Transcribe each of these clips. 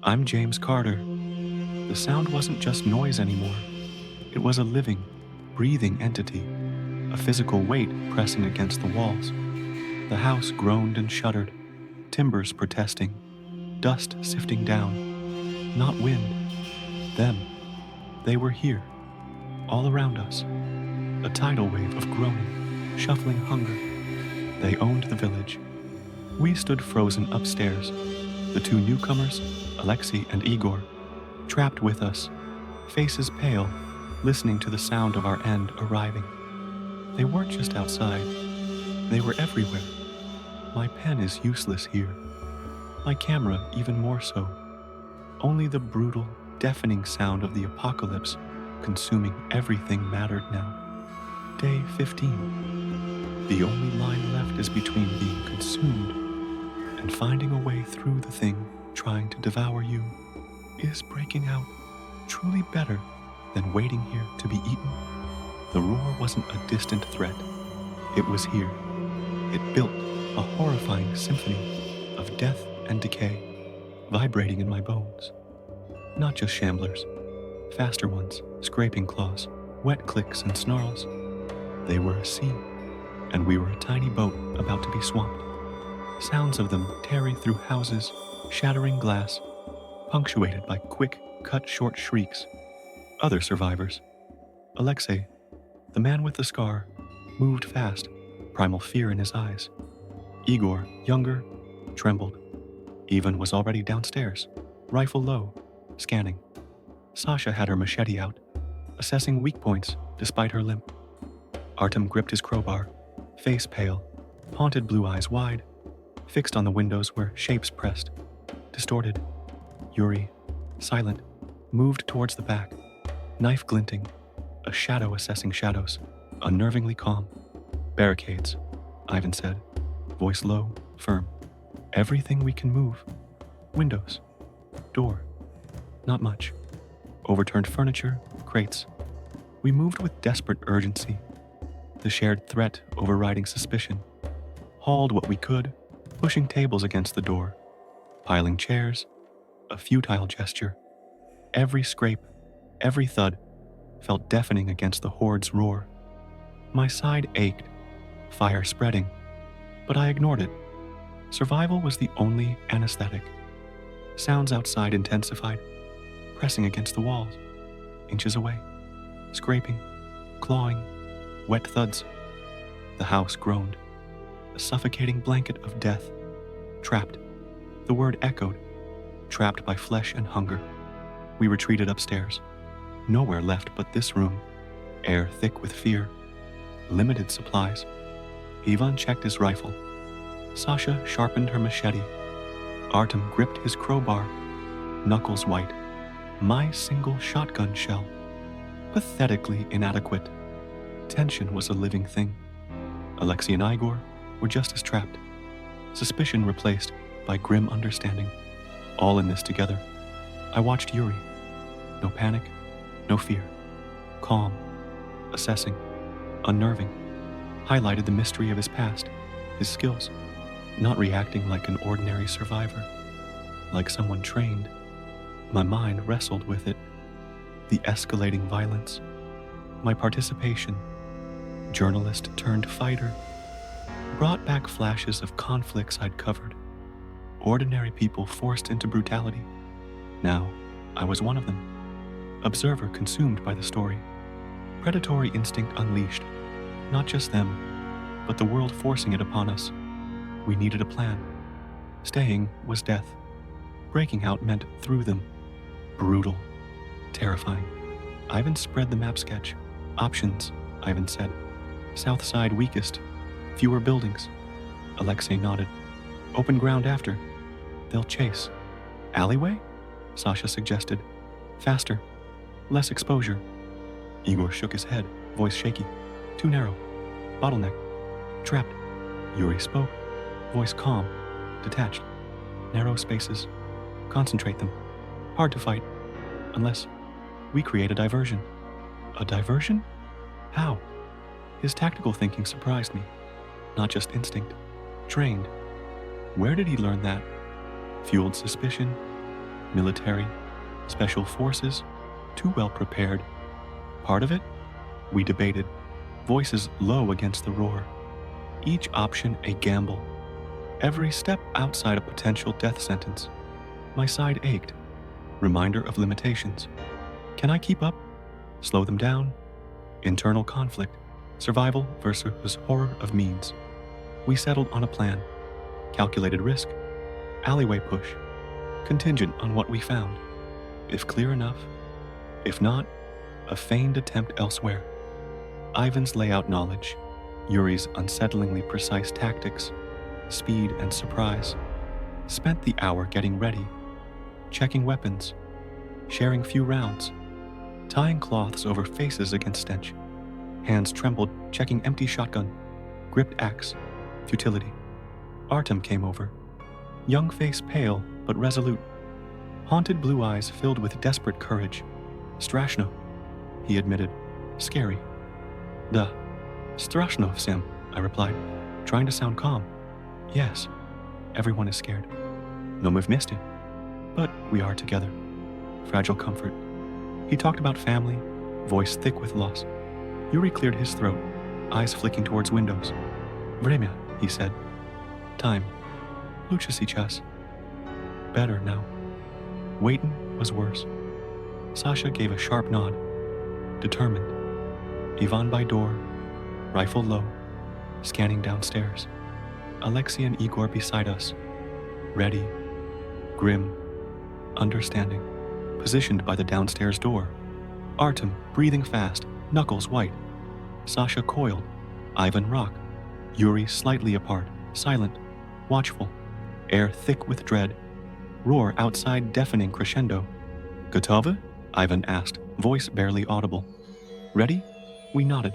I'm James Carter. The sound wasn't just noise anymore. It was a living, breathing entity, a physical weight pressing against the walls. The house groaned and shuddered, timbers protesting, dust sifting down. Not wind. Them. They were here, all around us. A tidal wave of groaning, shuffling hunger. They owned the village. We stood frozen upstairs, the two newcomers, Alexei and Igor, trapped with us, faces pale, listening to the sound of our end arriving. They weren't just outside. They were everywhere. My pen is useless here. My camera even more so. Only the brutal, deafening sound of the apocalypse consuming everything mattered now. Day 15. The only line left is between being consumed and finding a way through the thing trying to devour you. Is breaking out truly better than waiting here to be eaten? The roar wasn't a distant threat. It was here. It built a horrifying symphony of death and decay, vibrating in my bones. Not just shamblers, faster ones, scraping claws, wet clicks and snarls. They were a sea, and we were a tiny boat about to be swamped. Sounds of them tearing through houses, shattering glass, punctuated by quick, cut-short shrieks. Other survivors. Alexei, the man with the scar, moved fast, primal fear in his eyes. Igor, younger, trembled. Ivan was already downstairs, rifle low, scanning. Sasha had her machete out, assessing weak points despite her limp. Artem gripped his crowbar, face pale, haunted blue eyes wide, fixed on the windows where shapes pressed, distorted. Yuri, silent, moved towards the back, knife glinting, a shadow assessing shadows, unnervingly calm. Barricades, Ivan said, voice low, firm. Everything we can move. Windows, door. Not much. Overturned furniture, crates. We moved with desperate urgency, the shared threat overriding suspicion. Hauled what we could, pushing tables against the door, piling chairs, a futile gesture. Every scrape, every thud, felt deafening against the horde's roar. My side ached, fire spreading, but I ignored it. Survival was the only anesthetic. Sounds outside intensified, pressing against the walls, inches away, scraping, clawing, wet thuds. The house groaned, a suffocating blanket of death. Trapped. The word echoed, trapped by flesh and hunger. We retreated upstairs. Nowhere left but this room, air thick with fear, limited supplies. Ivan checked his rifle. Sasha sharpened her machete. Artem gripped his crowbar, knuckles white. My single shotgun shell, pathetically inadequate. Tension was a living thing. Alexei and Igor were just as trapped. Suspicion replaced by grim understanding. All in this together. I watched Yuri. No panic, no fear. Calm, assessing, unnerving. Highlighted the mystery of his past, his skills. Not reacting like an ordinary survivor, like someone trained. My mind wrestled with it. The escalating violence. My participation, journalist turned fighter, brought back flashes of conflicts I'd covered. Ordinary people forced into brutality. Now, I was one of them. Observer consumed by the story. Predatory instinct unleashed. Not just them, but the world forcing it upon us. We needed a plan. Staying was death. Breaking out meant through them. Brutal. Terrifying. Ivan spread the map sketch. Options, Ivan said. South side weakest. Fewer buildings. Alexei nodded. Open ground after. They'll chase. Alleyway? Sasha suggested. Faster. Less exposure. Igor shook his head, voice shaky. Too narrow. Bottleneck. Trapped. Yuri spoke, voice calm, detached. Narrow spaces. Concentrate them. Hard to fight. Unless we create a diversion. A diversion? How? His tactical thinking surprised me. Not just instinct. Trained. Where did he learn that? Fueled suspicion. military, special forces, too well prepared. Part of it? We debated, voices low against the roar. Each option a gamble. Every step outside a potential death sentence. My side ached. Reminder of limitations. Can I keep up? Slow them down? Internal conflict. Survival versus horror of means. We settled on a plan. Calculated risk. Alleyway push. Contingent on what we found. If clear enough. If not, a feigned attempt elsewhere. Ivan's layout knowledge. Yuri's unsettlingly precise tactics. Speed and surprise. Spent the hour getting ready. Checking weapons. Sharing few rounds. Tying cloths over faces against stench. Hands trembled, checking empty shotgun. Gripped axe. Futility. Artem came over. Young face pale, but resolute. Haunted blue eyes filled with desperate courage. Strashno, he admitted. Scary. Duh. Strashno, Sam, I replied, trying to sound calm. Yes. Everyone is scared. No, we've missed it. But we are together. Fragile comfort. He talked about family, voice thick with loss. Yuri cleared his throat, eyes flicking towards windows. Vremya, he said. Time. Lucha сейчас. Better now. Waiting was worse. Sasha gave a sharp nod. Determined. Ivan by door, rifle low, scanning downstairs. Alexei and Igor beside us. Ready, grim, understanding. Positioned by the downstairs door. Artem breathing fast, knuckles white. Sasha coiled. Ivan rock. Yuri slightly apart, silent, watchful. Air thick with dread. Roar outside deafening crescendo. Gotova? Ivan asked, voice barely audible. Ready? We nodded.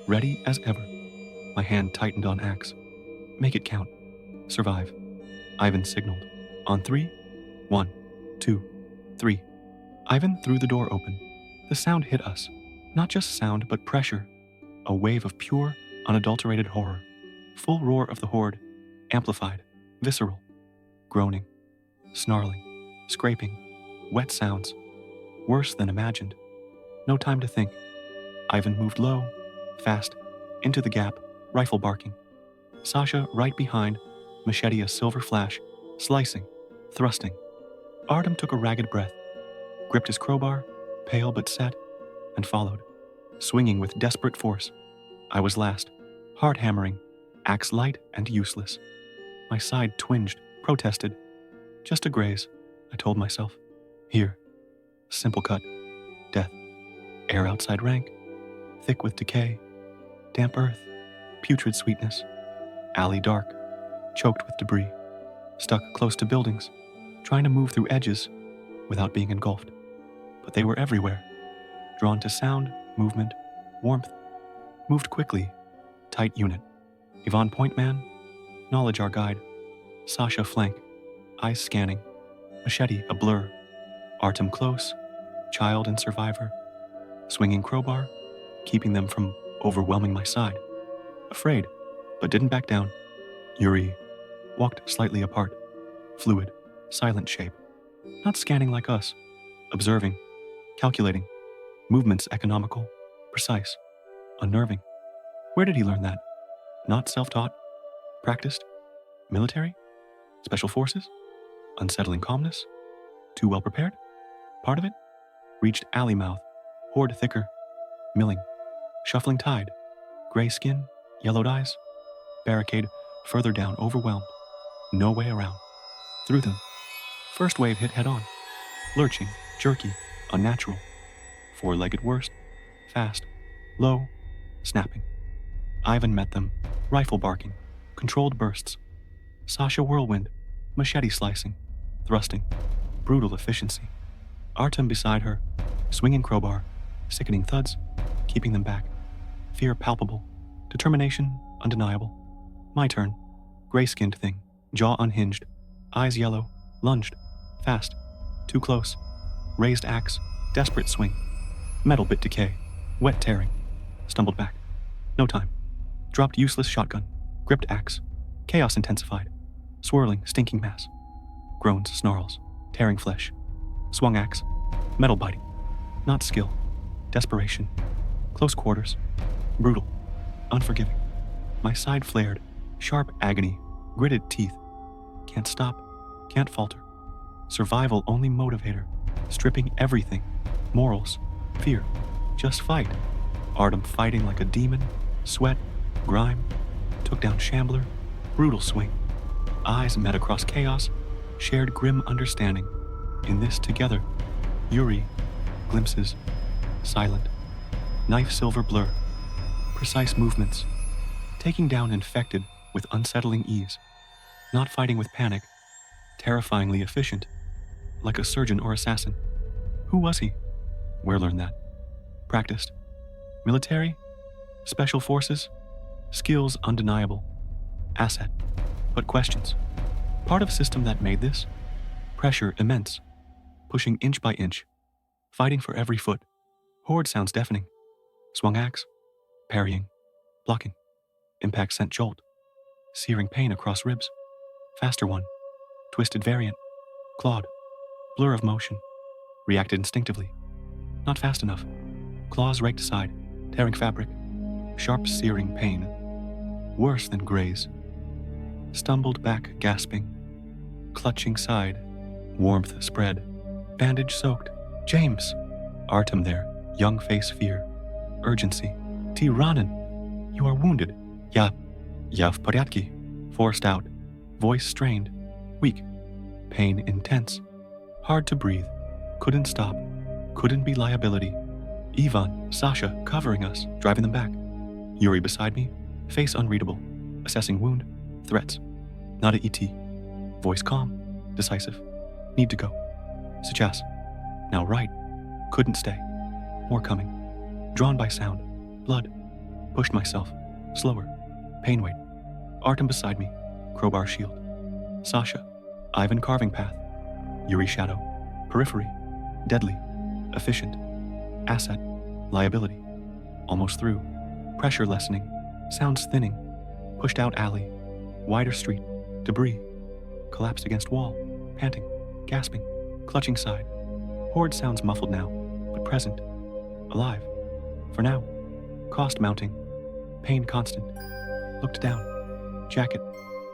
Ready as ever. My hand tightened on axe. Make it count. Survive. Ivan signaled. On 3? 1, 2, 3. Ivan threw the door open. The sound hit us. Not just sound, but pressure. A wave of pure, unadulterated horror. Full roar of the horde. Amplified. Visceral. Groaning. Snarling. Scraping. Wet sounds. Worse than imagined. No time to think. Ivan moved low, fast, into the gap, rifle barking. Sasha right behind, machete a silver flash, slicing, thrusting. Artem took a ragged breath, gripped his crowbar, pale but set, and followed, swinging with desperate force. I was last, heart hammering, axe light and useless. My side twinged, protested. Just a graze, I told myself. Here. Simple cut. Death. Air outside rank. Thick with decay. Damp earth. Putrid sweetness. Alley dark. Choked with debris. Stuck close to buildings. Trying to move through edges without being engulfed. But they were everywhere. Drawn to sound, movement, warmth. Moved quickly. Tight unit. Yvonne point man. Knowledge our guide. Sasha flank. Eyes scanning. Machete a blur. Artem close. Child and survivor. Swinging crowbar. Keeping them from overwhelming my side. Afraid, but didn't back down. Yuri walked slightly apart. Fluid, silent shape. Not scanning like us. Observing. Calculating. Movements economical. Precise. Unnerving. Where did he learn that? Not self-taught? Practiced? Military? Special forces? Unsettling calmness? Too well prepared? Part of it? Reached alley mouth. Horde thicker. Milling. Shuffling tide. Gray skin. Yellowed eyes. Barricade further down overwhelmed. No way around. Through them. First wave hit head on. Lurching. Jerky. Unnatural. Four-legged worst. Fast. Low. Snapping. Ivan met them. Rifle barking. Controlled bursts. Sasha whirlwind. Machete slicing. Thrusting. Brutal efficiency. Artem beside her. Swinging crowbar. Sickening thuds. Keeping them back. Fear palpable. Determination undeniable. My turn. Gray-skinned thing. Jaw unhinged. Eyes yellow. Lunged. Fast. Too close. Raised axe. Desperate swing. Metal bit decay. Wet tearing. Stumbled back. No time. Dropped useless shotgun. Gripped axe. Chaos intensified. Swirling, stinking mass. Groans, snarls. Tearing flesh. Swung axe. Metal biting. Not skill. Desperation. Close quarters. Brutal. Unforgiving. My side flared. Sharp agony. Gritted teeth. Can't stop. Can't falter. Survival only motivator. Stripping everything. Morals. Fear. Just fight. Artem fighting like a demon. Sweat. Grime. Took down Shambler. Brutal swing. Eyes met across chaos. Shared grim understanding. In this together. Yuri. Glimpses. Silent. Knife silver blur. Precise movements. Taking down infected with unsettling ease. Not fighting with panic. Terrifyingly efficient. Like a surgeon or assassin. Who was he? Where learned that? Practiced. Military? Special forces? Skills undeniable. Asset. But questions. Part of system that made this? Pressure immense. Pushing inch by inch. Fighting for every foot. Horde sounds deafening. Swung axe. Parrying. Blocking. Impact sent jolt. Searing pain across ribs. Faster one. Twisted variant. Clawed. Blur of motion. Reacted instinctively. Not fast enough. Claws raked aside, tearing fabric. Sharp searing pain. Worse than graze. Stumbled back gasping. Clutching side. Warmth spread. Bandage soaked. James! Artem there. Young face fear. Urgency. Tiranin! You are wounded. Ya в порядке. Forced out. Voice strained. Weak. Pain intense. Hard to breathe. Couldn't stop. Couldn't be liability. Ivan, Sasha covering us, driving them back. Yuri beside me, face unreadable. Assessing wound. Threats. Not a ET. Voice calm. Decisive. Need to go. Сейчас. Now right. Couldn't stay. More coming. Drawn by sound. Blood. Pushed myself. Slower. Pain weight. Artem beside me. Crowbar shield. Sasha. Ivan carving path. Yuri shadow. Periphery. Deadly. Efficient. Asset. Liability. Almost through. Pressure lessening. Sounds thinning. Pushed out alley. Wider street. Debris. Collapsed against wall. Panting. Gasping. Clutching side. Horde sounds muffled now, but present. Alive. For now. Cost mounting. Pain constant. Looked down. Jacket.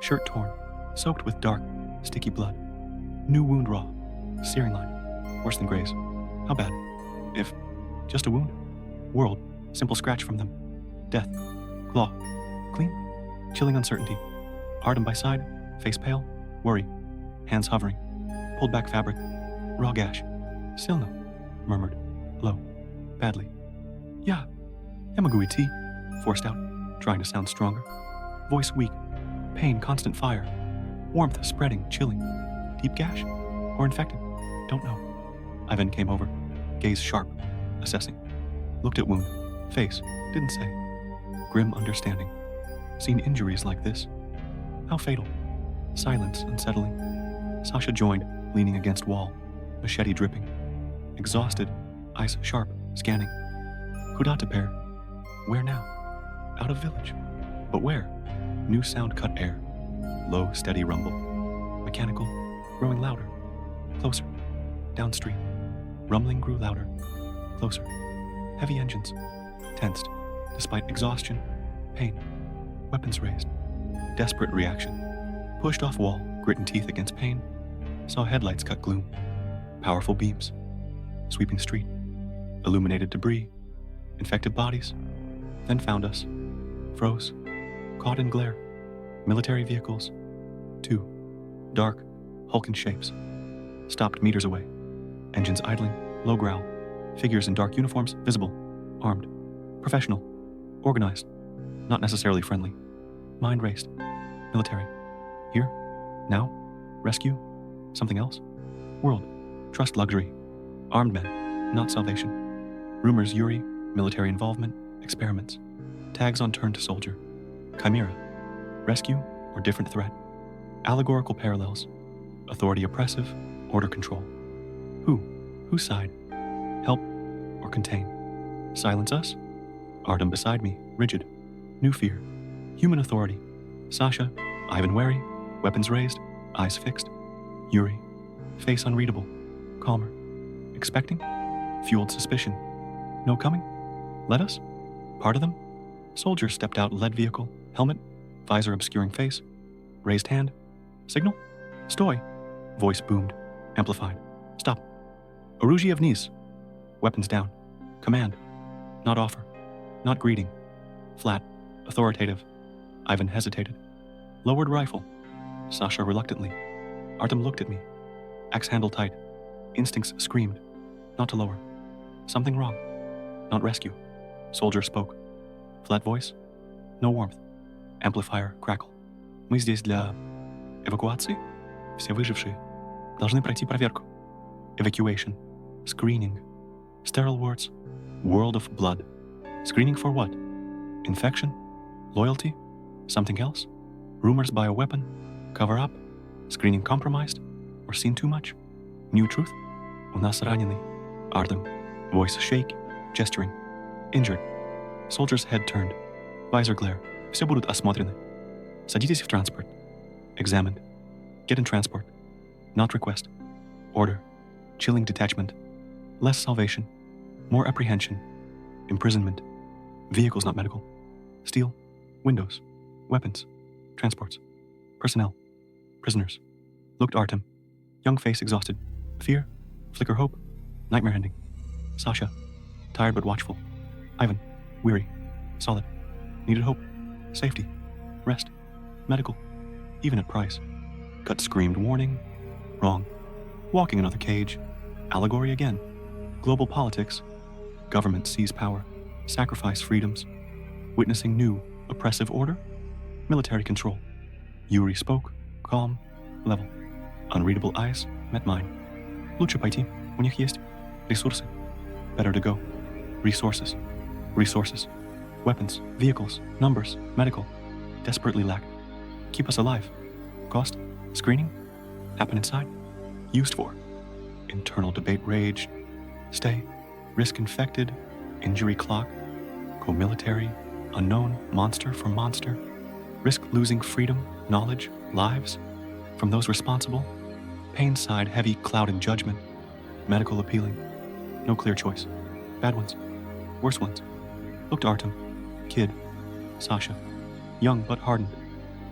Shirt torn. Soaked with dark, sticky blood. New wound raw. Searing line. Worse than graze. How bad? If just a wound? World. Simple scratch from them. Death. Claw. Clean. Chilling uncertainty. Artem by side. Face pale. Worry. Hands hovering. Pulled back fabric. Raw gash. Still no. Murmured. Low. Badly. Yeah. Yamagui tea. Forced out. Trying to sound stronger. Voice weak. Pain constant fire. Warmth spreading, chilling. Deep gash? Or infected? Don't know. Ivan came over. Gaze sharp. Assessing. Looked at wound. Face. Didn't say. Grim understanding. Seen injuries like this. How fatal. Silence unsettling. Sasha joined, leaning against wall. Machete dripping. Exhausted. Eyes sharp. Scanning. Kudata pair. Where now? Out of village. But where? New sound cut air. Low, steady rumble. Mechanical. Growing louder. Closer. Down street. Rumbling grew louder. Closer. Heavy engines. Tensed. Despite exhaustion. Pain. Weapons raised. Desperate reaction. Pushed off wall. Grit and teeth against pain. Saw headlights cut gloom. Powerful beams. Sweeping street. Illuminated debris. Infected bodies. Then found us. Froze. Caught in glare. Military vehicles. 2. Dark, hulking shapes. Stopped meters away. Engines idling, low growl. Figures in dark uniforms, visible. Armed. Professional. Organized. Not necessarily friendly. Mind raced. Military. Here? Now? Rescue? Something else? World. Trust luxury. Armed men. Not salvation. Rumors Yuri. Military involvement. Experiments. Tags on turn to soldier. Chimera. Rescue or different threat. Allegorical parallels. Authority oppressive. Order control. Who? Whose side? Help or contain? Silence us? Artem beside me, rigid. New fear. Human authority. Sasha. Ivan wary. Weapons raised. Eyes fixed. Yuri. Face unreadable. Calmer. Expecting? Fueled suspicion. No coming? Let us? Part of them? Soldier stepped out, lead vehicle, helmet, visor obscuring face, raised hand. Signal? Stoy. Voice boomed, amplified. Stop. Oruji of Nice. Weapons down. Command. Not offer. Not greeting. Flat. Authoritative. Ivan hesitated. Lowered rifle. Sasha reluctantly. Artem looked at me. Axe handle tight. Instincts screamed. Not to lower. Something wrong. Not rescue. Soldier spoke. Flat voice. No warmth. Amplifier crackle. Мы здесь для эвакуации. Все выжившие должны пройти проверку. Evacuation. Screening. Sterile words. World of blood. Screening for what? Infection? Loyalty? Something else? Rumors by a weapon? Cover up? Screening compromised? Or seen too much? New truth? У нас раненый. Artem. Voice shake. Gesturing. Injured. Soldier's head turned. Visor glare. Все будут осмотрены. Садитесь в транспорт. Examined. Get in transport. Not request. Order. Chilling detachment. Less salvation. More apprehension. Imprisonment. Vehicles not medical. Steel. Windows. Weapons. Transports. Personnel. Prisoners. Looked Artem. Young face exhausted. Fear. Flicker hope. Nightmare ending. Sasha. Tired but watchful. Ivan. Weary. Solid. Needed hope. Safety. Rest. Medical. Even at price. Gut screamed warning. Wrong. Walking another cage. Allegory again. Global politics. Government seize power. Sacrifice freedoms. Witnessing new, oppressive order. Military control. Yuri spoke. Calm. Level. Unreadable eyes met mine. Лучше пойти. У них есть ресурсы. Better to go. Resources. Resources. Weapons. Vehicles. Numbers. Medical. Desperately lack. Keep us alive. Cost. Screening. Happen inside. Used for. Internal debate raged. Stay. Risk infected. Injury clock. Go military. Unknown. Monster for monster. Risk losing freedom, knowledge, lives. From those responsible. Pain side heavy cloud in judgment. Medical appealing. No clear choice. Bad ones. Worse ones. Looked Artem. Kid. Sasha. Young but hardened.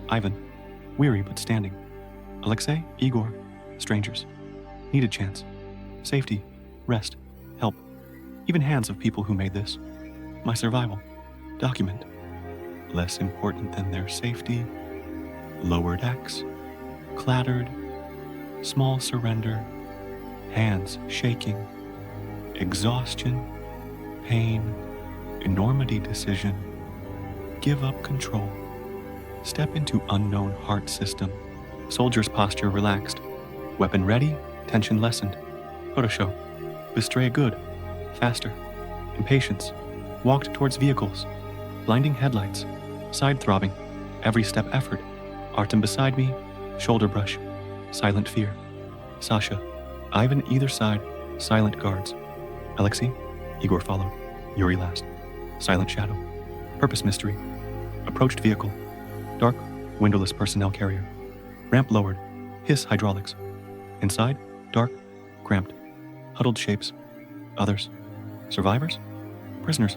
Ivan. Weary but standing. Alexei. Igor. Strangers. Needed chance. Safety. Rest. Help. Even hands of people who made this. My survival. Document. Less important than their safety. Lowered axe. Clattered. Small surrender. Hands shaking. Exhaustion. Pain. Enormity decision. Give up control. Step into unknown heart system. Soldier's posture relaxed. Weapon ready. Tension lessened. Photo show. Bestray good. Faster. Impatience. Walked towards vehicles. Blinding headlights. Side throbbing. Every step effort. Artem beside me. Shoulder brush. Silent fear. Sasha. Ivan either side. Silent guards. Alexei. Igor followed. Yuri last. Silent shadow. Purpose mystery. Approached vehicle. Dark, windowless personnel carrier. Ramp lowered. Hiss hydraulics. Inside, dark, cramped. Huddled shapes. Others. Survivors? Prisoners.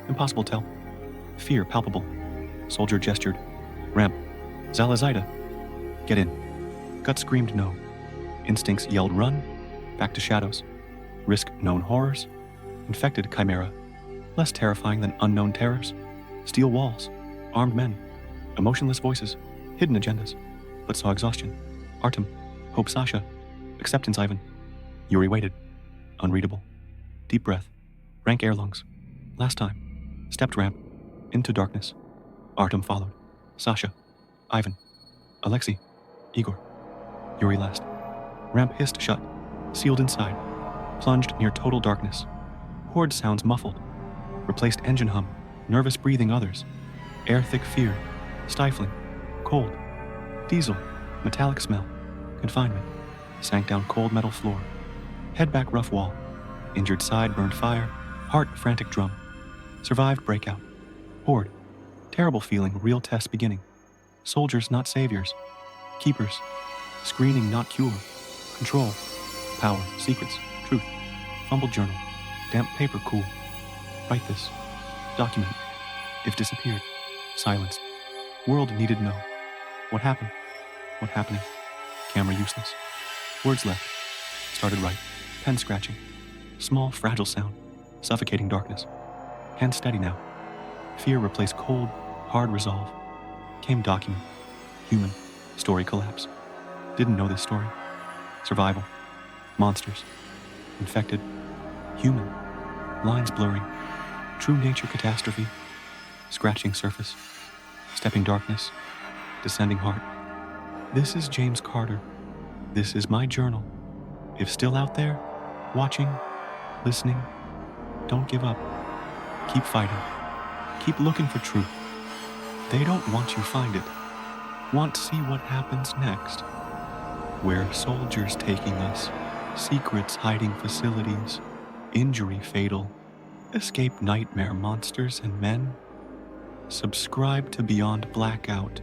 Impossible tell. Fear palpable. Soldier gestured. Ramp. Zalazaida. Get in. Gut screamed no. Instincts yelled run. Back to shadows. Risk known horrors. Infected chimera. Less terrifying than unknown terrors. Steel walls. Armed men. Emotionless voices. Hidden agendas. But saw exhaustion. Artem. Hope Sasha. Acceptance Ivan. Yuri waited. Unreadable. Deep breath. Rank air lungs. Last time. Stepped ramp. Into darkness. Artem followed. Sasha. Ivan. Alexei. Igor. Yuri last. Ramp hissed shut. Sealed inside. Plunged near total darkness. Horde sounds muffled. Replaced engine hum. Nervous breathing others. Air thick fear. Stifling. Cold. Diesel. Metallic smell. Confinement. Sank down cold metal floor. Head back rough wall. Injured side burned fire. Heart frantic drum. Survived breakout. Horde. Terrible feeling, real test beginning. Soldiers not saviors. Keepers. Screening not cure. Control. Power. Secrets. Truth. Fumbled journal. Damp paper cool. Write this. Document. If disappeared. Silence. World needed know. What happened? What happening? Camera useless. Words left. Started right. Pen scratching. Small, fragile sound. Suffocating darkness. Hand steady now. Fear replaced cold, hard resolve. Came document. Human. Story collapse. Didn't know this story. Survival. Monsters. Infected. Human. Lines blurring. True nature catastrophe. Scratching surface. Stepping darkness. Descending heart. This is James Carter. This is my journal. If still out there, watching, listening, don't give up. Keep fighting. Keep looking for truth. They don't want you find it. Want to see what happens next. Where soldiers taking us, secrets hiding facilities, injury fatal, escape nightmare monsters and men. Subscribe to Beyond Blackout